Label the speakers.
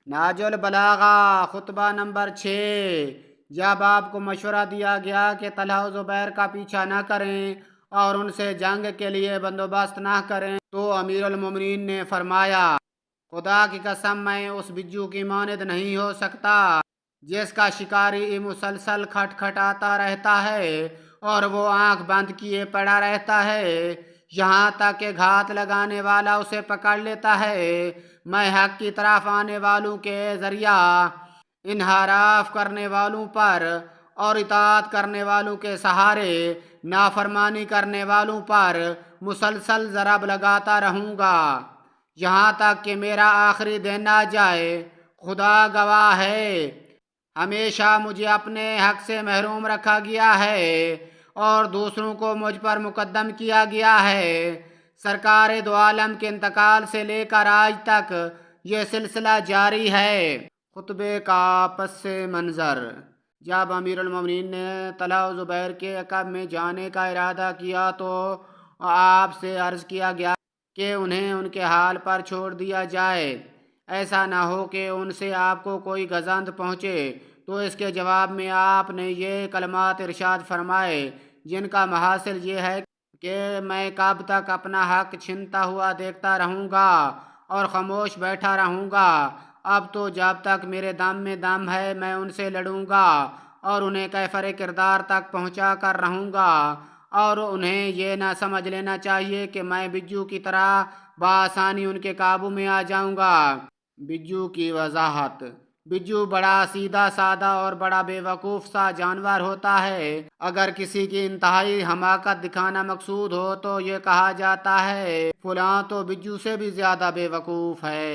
Speaker 1: ناج البلاغہ خطبہ نمبر 6۔ جب آپ کو مشورہ دیا گیا کہ طلحہ و زبیر کا پیچھا نہ کریں اور ان سے جنگ کے لیے بندوبست نہ کریں تو امیر المومنین نے فرمایا، خدا کی قسم میں اس بجو کی مانند نہیں ہو سکتا جس کا شکاری مسلسل کھٹکھٹاتا رہتا ہے اور وہ آنکھ بند کیے پڑا رہتا ہے یہاں تک کہ گھات لگانے والا اسے پکڑ لیتا ہے۔ میں حق کی طرف آنے والوں کے ذریعہ انحراف کرنے والوں پر اور اطاعت کرنے والوں کے سہارے نافرمانی کرنے والوں پر مسلسل ضرب لگاتا رہوں گا یہاں تک کہ میرا آخری دن آ جائے۔ خدا گواہ ہے، ہمیشہ مجھے اپنے حق سے محروم رکھا گیا ہے اور دوسروں کو مجھ پر مقدم کیا گیا ہے۔ سرکار دو عالم کے انتقال سے لے کر آج تک یہ سلسلہ جاری ہے۔ خطبے کا پس منظر: جب امیر المومنین نے طلحہ و زبیر کے عقب میں جانے کا ارادہ کیا تو آپ سے عرض کیا گیا کہ انہیں ان کے حال پر چھوڑ دیا جائے، ایسا نہ ہو کہ ان سے آپ کو کوئی گزند پہنچے۔ تو اس کے جواب میں آپ نے یہ کلمات ارشاد فرمائے جن کا محاصل یہ ہے کہ میں کب تک اپنا حق چھنتا ہوا دیکھتا رہوں گا اور خاموش بیٹھا رہوں گا؟ اب تو جب تک میرے دم میں دم ہے میں ان سے لڑوں گا اور انہیں کیفر کردار تک پہنچا کر رہوں گا، اور انہیں یہ نہ سمجھ لینا چاہیے کہ میں بجو کی طرح بآسانی ان کے قابو میں آ جاؤں گا۔ بجو کی وضاحت: بجو بڑا سیدھا سادہ اور بڑا بے وقوف سا جانور ہوتا ہے۔ اگر کسی کی انتہائی حماقت دکھانا مقصود ہو تو یہ کہا جاتا ہے فلاں تو بجو سے بھی زیادہ بے وقوف ہے۔